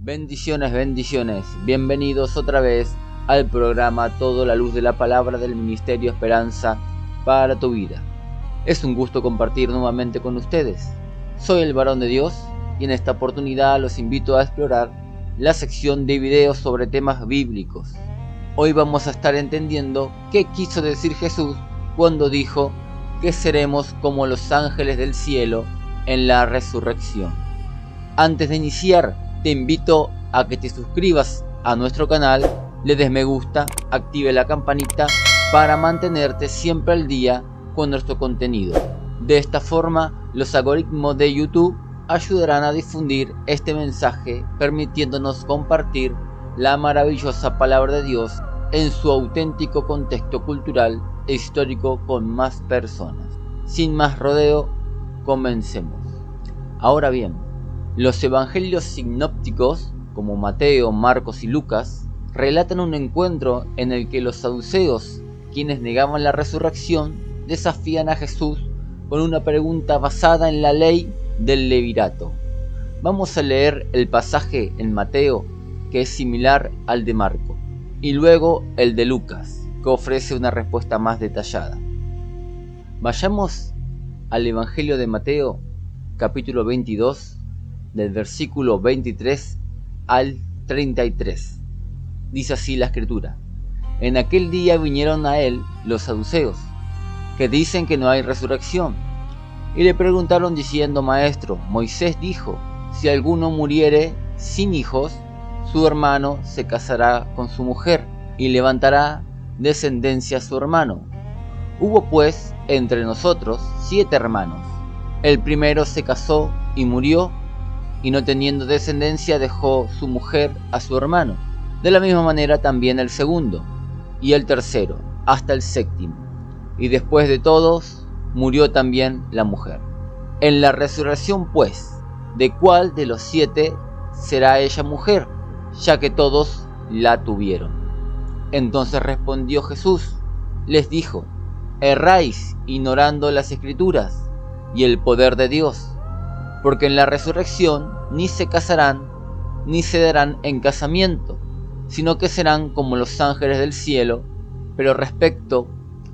Bendiciones, bendiciones. Bienvenidos otra vez al programa Todo la Luz de la Palabra del Ministerio Esperanza para tu vida. Es un gusto compartir nuevamente con ustedes. Soy el varón de Dios y en esta oportunidad los invito a explorar la sección de videos sobre temas bíblicos. Hoy vamos a estar entendiendo qué quiso decir Jesús cuando dijo que seremos como los ángeles del cielo en la resurrección. Antes de iniciar, te invito a que te suscribas a nuestro canal, le des me gusta, active la campanita para mantenerte siempre al día con nuestro contenido. De esta forma, los algoritmos de YouTube ayudarán a difundir este mensaje, permitiéndonos compartir la maravillosa palabra de Dios en su auténtico contexto cultural e histórico con más personas. Sin más rodeo, comencemos. Ahora bien, los evangelios sinópticos, como Mateo, Marcos y Lucas, relatan un encuentro en el que los saduceos, quienes negaban la resurrección, desafían a Jesús con una pregunta basada en la ley del levirato. Vamos a leer el pasaje en Mateo, que es similar al de Marco, y luego el de Lucas, que ofrece una respuesta más detallada. Vayamos al Evangelio de Mateo, capítulo 22, del versículo 23 al 33. Dice así la escritura: En aquel día vinieron a él los saduceos, que dicen que no hay resurrección, y le preguntaron diciendo: Maestro, Moisés dijo, si alguno muriere sin hijos, su hermano se casará con su mujer, y levantará descendencia a su hermano. Hubo pues entre nosotros 7 hermanos. El primero se casó y murió, y no teniendo descendencia dejó su mujer a su hermano. De la misma manera también el segundo, y el tercero, hasta el séptimo. Y después de todos, murió también la mujer. En la resurrección pues, ¿de cuál de los 7 será ella mujer? Ya que todos la tuvieron. Entonces respondió Jesús, les dijo: Erráis ignorando las Escrituras y el poder de Dios, porque en la resurrección ni se casarán ni se darán en casamiento, sino que serán como los ángeles del cielo. Pero respecto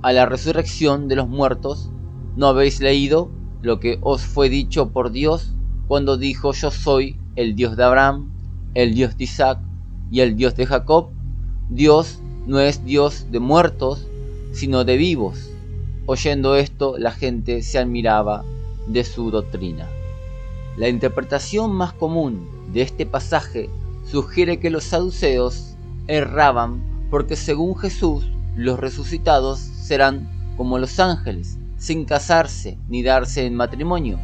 a la resurrección de los muertos, ¿no habéis leído lo que os fue dicho por Dios cuando dijo: Yo soy el Dios de Abraham, el Dios de Isaac y el Dios de Jacob? Dios no es Dios de muertos, sino de vivos. Oyendo esto, la gente se admiraba de su doctrina. La interpretación más común de este pasaje sugiere que los saduceos erraban porque, según Jesús, los resucitados serán como los ángeles, sin casarse ni darse en matrimonio.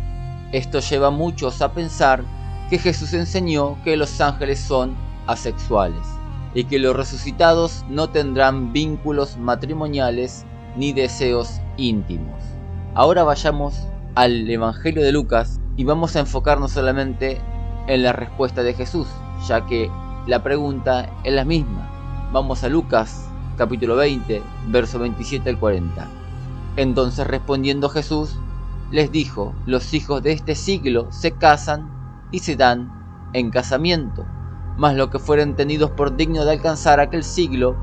Esto lleva a muchos a pensar que Jesús enseñó que los ángeles son asexuales y que los resucitados no tendrán vínculos matrimoniales ni deseos íntimos. Ahora vayamos al Evangelio de Lucas y vamos a enfocarnos solamente en la respuesta de Jesús, ya que la pregunta es la misma. Vamos a Lucas, capítulo 20, verso 27 al 40. Entonces respondiendo Jesús, les dijo: Los hijos de este siglo se casan y se dan en casamiento, mas los que fueren tenidos por dignos de alcanzar aquel siglo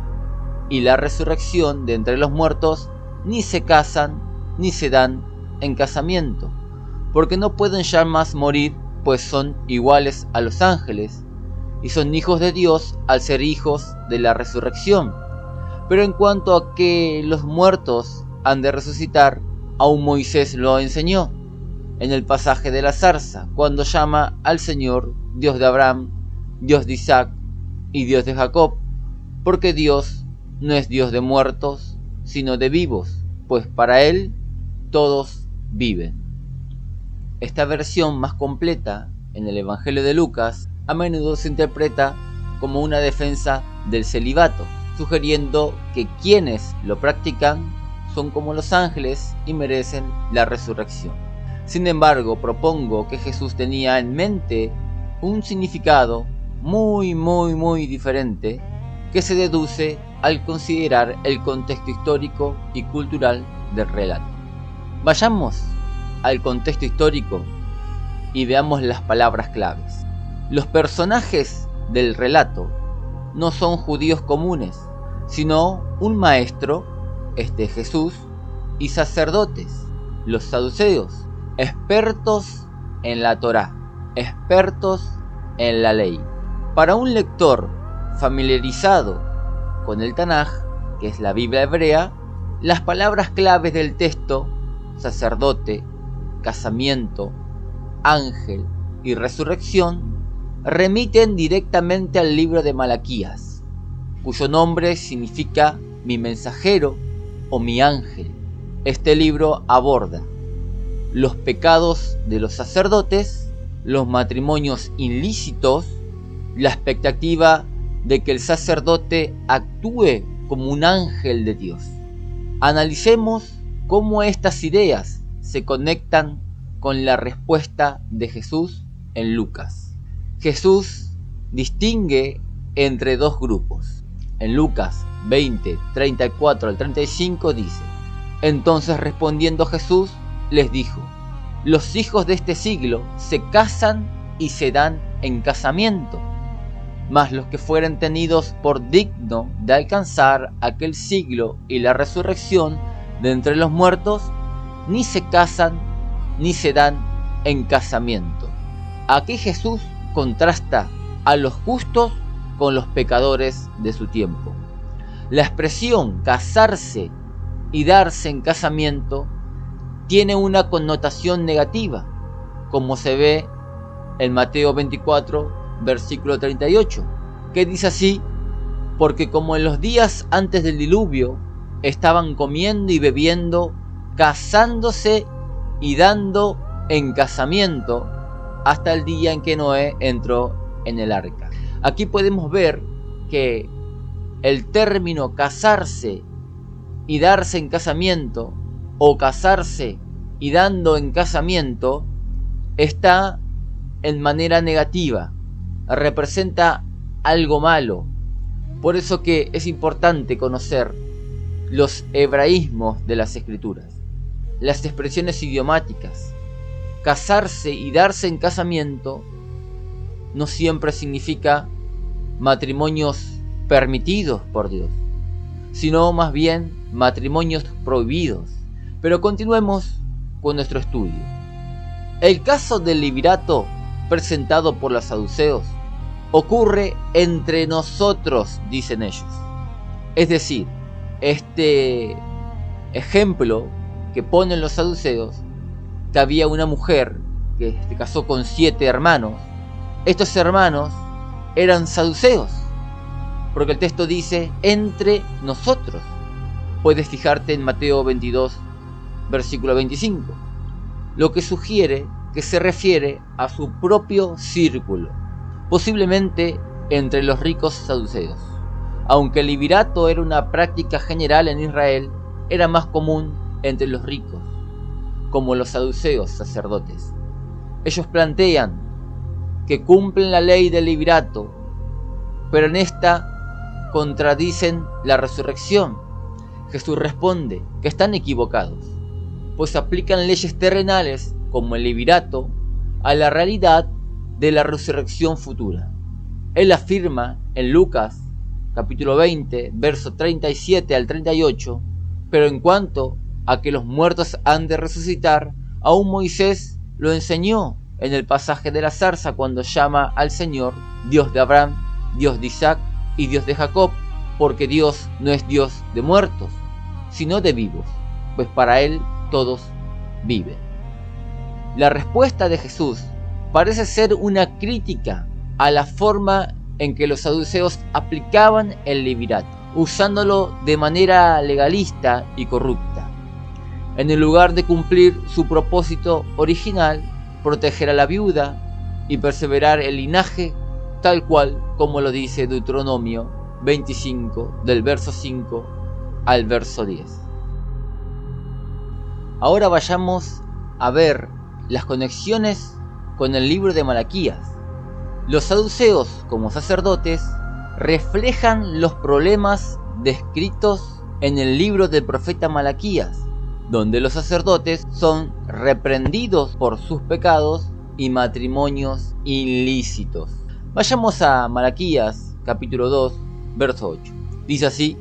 y la resurrección de entre los muertos, ni se casan ni se dan en casamiento, porque no pueden ya más morir, pues son iguales a los ángeles, y son hijos de Dios al ser hijos de la resurrección. Pero en cuanto a que los muertos han de resucitar, aún Moisés lo enseñó, en el pasaje de la zarza, cuando llama al Señor Dios de Abraham, Dios de Isaac y Dios de Jacob, porque Dios no es Dios de muertos, sino de vivos, pues para Él todos viven. Esta versión más completa, en el Evangelio de Lucas, a menudo se interpreta como una defensa del celibato, sugiriendo que quienes lo practican son como los ángeles y merecen la resurrección. Sin embargo, propongo que Jesús tenía en mente un significado muy diferente, que se deduce al considerar el contexto histórico y cultural del relato. Vayamos al contexto histórico y veamos las palabras claves. Los personajes del relato no son judíos comunes, sino un maestro, Jesús, y sacerdotes, los saduceos, expertos en la Torá, expertos en la ley. Para un lector familiarizado con el Tanaj, que es la Biblia hebrea, las palabras claves del texto, sacerdote, casamiento, ángel y resurrección, remiten directamente al libro de Malaquías, cuyo nombre significa mi mensajero o mi ángel. Este libro aborda los pecados de los sacerdotes, los matrimonios ilícitos, la expectativa de que el sacerdote actúe como un ángel de Dios. Analicemos cómo estas ideas se conectan con la respuesta de Jesús en Lucas. Jesús distingue entre dos grupos. En Lucas 20, 34 al 35 dice: entonces respondiendo Jesús les dijo: los hijos de este siglo se casan y se dan en casamiento, mas los que fueren tenidos por digno de alcanzar aquel siglo y la resurrección de entre los muertos, ni se casan ni se dan en casamiento. Aquí Jesús contrasta a los justos con los pecadores de su tiempo. La expresión casarse y darse en casamiento tiene una connotación negativa, como se ve en Mateo 24, versículo 38, que dice así: porque como en los días antes del diluvio estaban comiendo y bebiendo, casándose y dando en casamiento, hasta el día en que Noé entró en el arca. Aquí podemos ver que el término casarse y darse en casamiento, o casarse y dando en casamiento, está en manera negativa, representa algo malo. Por eso que es importante conocer los hebraísmos de las escrituras, las expresiones idiomáticas. Casarse y darse en casamiento no siempre significa matrimonios permitidos por Dios, sino más bien matrimonios prohibidos. Pero continuemos con nuestro estudio. El caso del levirato presentado por los saduceos ocurre entre nosotros, dicen ellos. Es decir, este ejemplo que ponen los saduceos, que había una mujer que se casó con 7 hermanos. Estos hermanos eran saduceos, porque el texto dice entre nosotros. Puedes fijarte en Mateo 22, versículo 25, lo que sugiere que se refiere a su propio círculo, posiblemente entre los ricos saduceos. Aunque el levirato era una práctica general en Israel, era más común entre los ricos, como los saduceos sacerdotes. Ellos plantean que cumplen la ley del levirato, pero en esta contradicen la resurrección. Jesús responde que están equivocados, pues aplican leyes terrenales como el levirato a la realidad de la resurrección futura. Él afirma en Lucas capítulo 20, verso 37 al 38, pero en cuanto a que los muertos han de resucitar, aún Moisés lo enseñó en el pasaje de la zarza cuando llama al Señor Dios de Abraham, Dios de Isaac y Dios de Jacob, porque Dios no es Dios de muertos, sino de vivos, pues para Él todos viven. La respuesta de Jesús parece ser una crítica a la forma en que los saduceos aplicaban el levirato, usándolo de manera legalista y corrupta, en el lugar de cumplir su propósito original, proteger a la viuda y perseverar el linaje, tal cual como lo dice Deuteronomio 25, del verso 5 al verso 10. Ahora vayamos a ver las conexiones con el libro de Malaquías. Los saduceos, como sacerdotes, reflejan los problemas descritos en el libro del profeta Malaquías, donde los sacerdotes son reprendidos por sus pecados y matrimonios ilícitos. Vayamos a Malaquías, capítulo 2, verso 8. Dice así: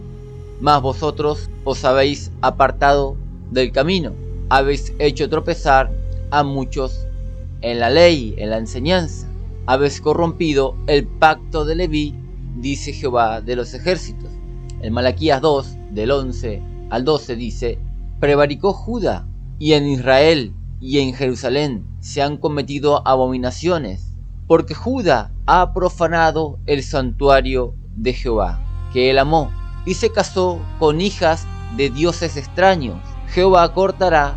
mas vosotros os habéis apartado del camino, habéis hecho tropezar a muchos en la ley, en la enseñanza, habéis corrompido el pacto de Leví, dice Jehová de los ejércitos. En Malaquías 2, del 11 al 12 dice: prevaricó Judá, y en Israel y en Jerusalén se han cometido abominaciones, porque Judá ha profanado el santuario de Jehová, que él amó, y se casó con hijas de dioses extraños. Jehová cortará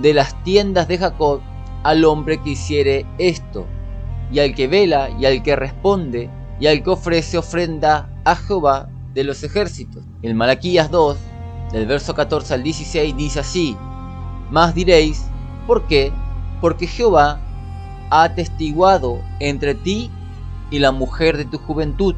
de las tiendas de Jacob al hombre que hiciere esto, y al que vela, y al que responde, y al que ofrece ofrenda a Jehová de los ejércitos. En Malaquías 2, del verso 14 al 16, dice así: mas diréis, ¿por qué? Porque Jehová ha atestiguado entre ti y la mujer de tu juventud,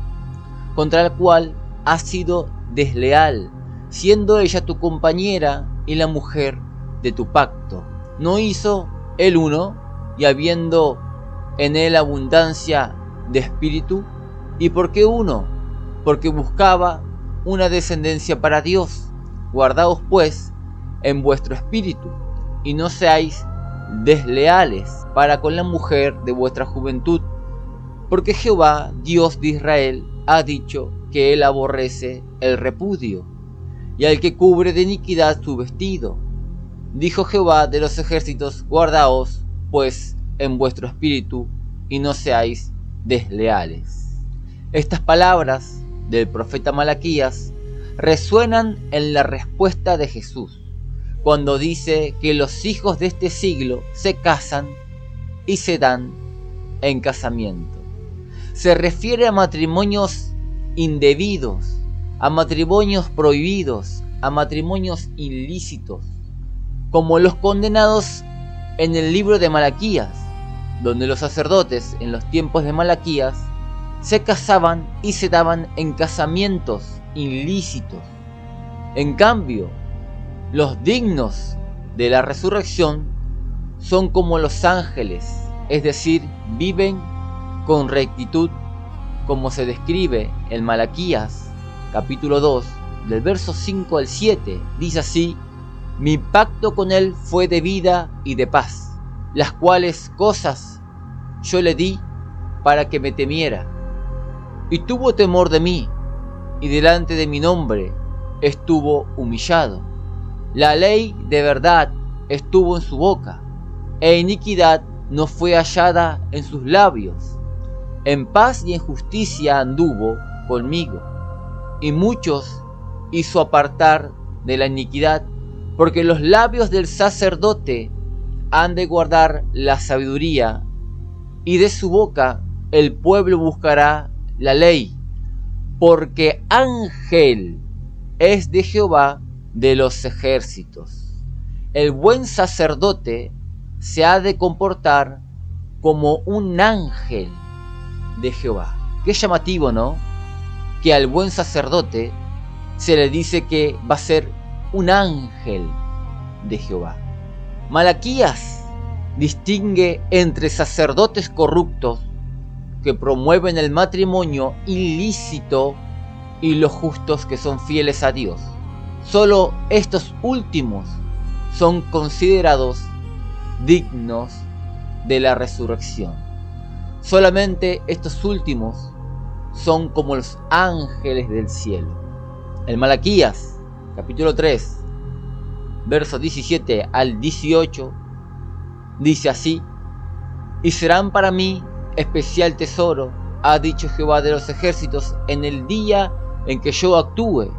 contra la cual has sido desleal, siendo ella tu compañera y la mujer de tu pacto. ¿No hizo el uno, y habiendo en él abundancia de espíritu? ¿Y por qué uno? Porque buscaba una descendencia para Dios. Guardaos pues en vuestro espíritu, y no seáis desleales para con la mujer de vuestra juventud, porque Jehová, Dios de Israel, ha dicho que él aborrece el repudio, y al que cubre de iniquidad su vestido. Dijo Jehová de los ejércitos: guardaos pues en vuestro espíritu, y no seáis desleales. Estas palabras del profeta Malaquías resuenan en la respuesta de Jesús, cuando dice que los hijos de este siglo se casan y se dan en casamiento. Se refiere a matrimonios indebidos, a matrimonios prohibidos, a matrimonios ilícitos, como los condenados en el libro de Malaquías, donde los sacerdotes en los tiempos de Malaquías se casaban y se daban en casamientos ilícitos. En cambio, los dignos de la resurrección son como los ángeles, es decir, viven con rectitud, como se describe en Malaquías, capítulo 2, del verso 5 al 7. Dice así: mi pacto con él fue de vida y de paz, las cuales cosas yo le di para que me temiera. Y tuvo temor de mí, y delante de mi nombre estuvo humillado. La ley de verdad estuvo en su boca, e iniquidad no fue hallada en sus labios. En paz y en justicia anduvo conmigo, y muchos hizo apartar de la iniquidad, porque los labios del sacerdote han de guardar la sabiduría, y de su boca el pueblo buscará la ley, porque ángel es de Jehová de los ejércitos. El buen sacerdote se ha de comportar como un ángel de Jehová. Qué llamativo, ¿no? Que al buen sacerdote se le dice que va a ser un ángel de Jehová. Malaquías distingue entre sacerdotes corruptos que promueven el matrimonio ilícito y los justos que son fieles a Dios. Solo estos últimos son considerados dignos de la resurrección. Solamente estos últimos son como los ángeles del cielo. En Malaquías, capítulo 3, versos 17 al 18, dice así: y serán para mí especial tesoro, ha dicho Jehová de los ejércitos, en el día en que yo actúe,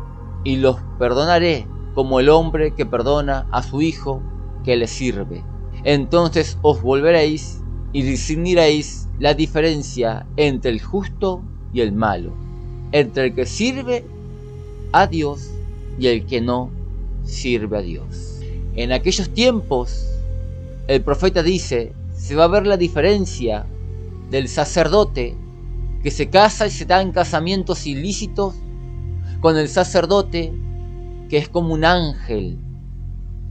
y los perdonaré como el hombre que perdona a su hijo que le sirve. Entonces os volveréis y discerniréis la diferencia entre el justo y el malo, entre el que sirve a Dios y el que no sirve a Dios. En aquellos tiempos, el profeta dice, se va a ver la diferencia del sacerdote que se casa y se da en casamientos ilícitos con el sacerdote que es como un ángel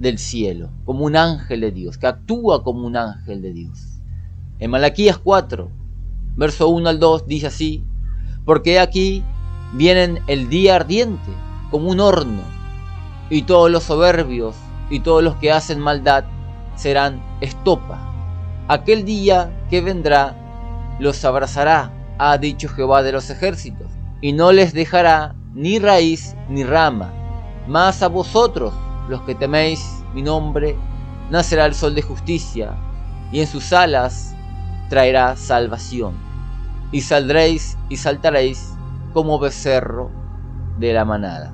del cielo, como un ángel de Dios, que actúa como un ángel de Dios. En Malaquías 4, verso 1 al 2, dice así: porque aquí vienen el día ardiente, como un horno, y todos los soberbios y todos los que hacen maldad serán estopa. Aquel día que vendrá los abrazará, ha dicho Jehová de los ejércitos, y no les dejará ni raíz ni rama. Mas a vosotros, los que teméis mi nombre, nacerá el sol de justicia, y en sus alas traerá salvación. Y saldréis y saltaréis como becerro de la manada.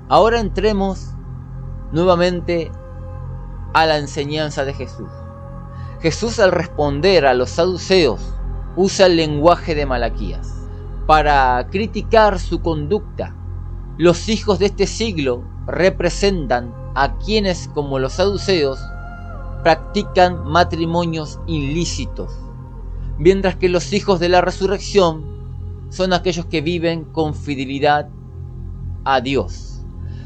Ahora entremos nuevamente a la enseñanza de Jesús. Jesús, al responder a los saduceos, usa el lenguaje de Malaquías para criticar su conducta. Los hijos de este siglo representan a quienes, como los saduceos, practican matrimonios ilícitos, mientras que los hijos de la resurrección son aquellos que viven con fidelidad a Dios.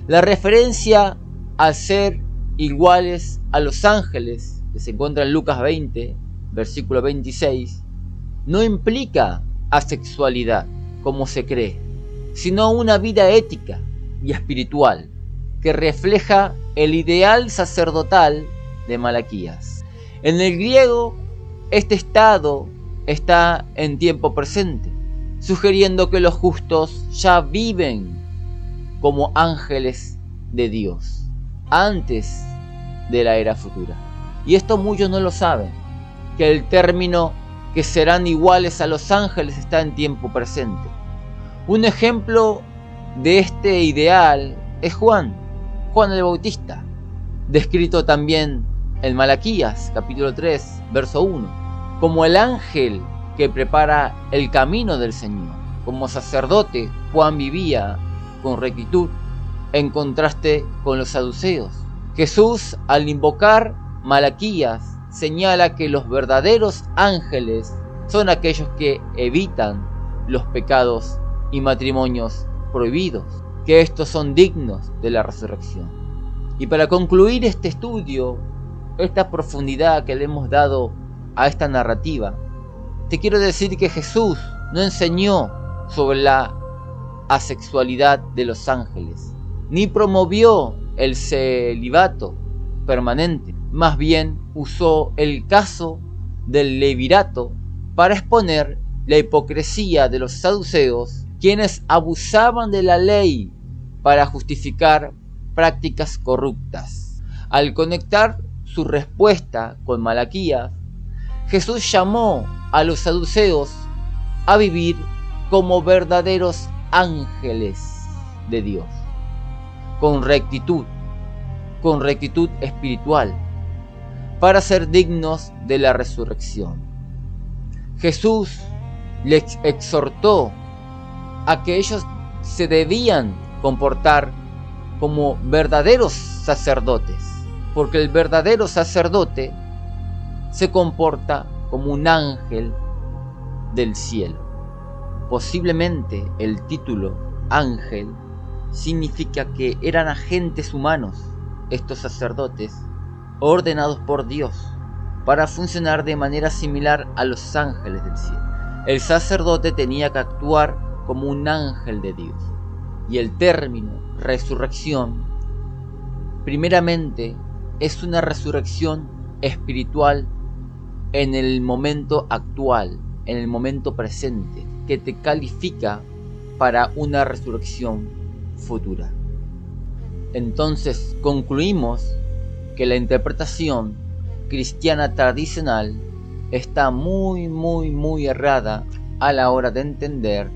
La referencia al ser iguales a los ángeles, que se encuentra en Lucas 20, versículo 26, no implica asexualidad, como se cree, sino una vida ética y espiritual que refleja el ideal sacerdotal de Malaquías. En el griego, este estado está en tiempo presente, sugiriendo que los justos ya viven como ángeles de Dios antes de la era futura. Y esto muchos no lo saben, que el término que serán iguales a los ángeles está en tiempo presente. Un ejemplo de este ideal es Juan el Bautista, descrito también en Malaquías capítulo 3 verso 1, como el ángel que prepara el camino del Señor. Como sacerdote, Juan vivía con rectitud, en contraste con los saduceos. Jesús, al invocar Malaquías, señala que los verdaderos ángeles son aquellos que evitan los pecados y matrimonios prohibidos, que estos son dignos de la resurrección. Y para concluir este estudio, esta profundidad que le hemos dado a esta narrativa, te quiero decir que Jesús no enseñó sobre la asexualidad de los ángeles, ni promovió el celibato permanente. Más bien usó el caso del levirato para exponer la hipocresía de los saduceos, quienes abusaban de la ley para justificar prácticas corruptas. Al conectar su respuesta con Malaquías, Jesús llamó a los saduceos a vivir como verdaderos ángeles de Dios, con rectitud espiritual, para ser dignos de la resurrección. Jesús les exhortó a que ellos se debían comportar como verdaderos sacerdotes, porque el verdadero sacerdote se comporta como un ángel del cielo. Posiblemente el título ángel significa que eran agentes humanos, estos sacerdotes, ordenados por Dios para funcionar de manera similar a los ángeles del cielo. El sacerdote tenía que actuar como un ángel de Dios. Y el término resurrección, primeramente, es una resurrección espiritual en el momento actual, en el momento presente, que te califica para una resurrección futura. Entonces concluimos que la interpretación cristiana tradicional está muy errada a la hora de entender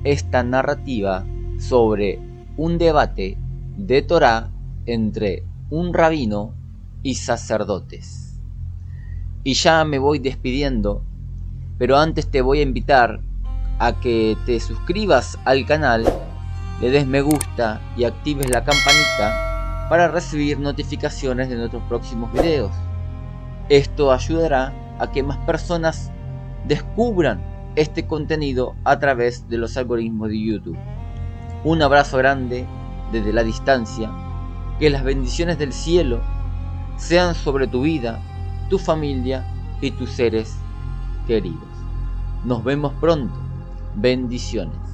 esta narrativa sobre un debate de Torá entre un rabino y sacerdotes. Y ya me voy despidiendo, pero antes te voy a invitar a que te suscribas al canal, le des me gusta y actives la campanita para recibir notificaciones de nuestros próximos videos. Esto ayudará a que más personas descubran este contenido a través de los algoritmos de YouTube. Un abrazo grande desde la distancia, que las bendiciones del cielo sean sobre tu vida, tu familia y tus seres queridos. Nos vemos pronto. Bendiciones.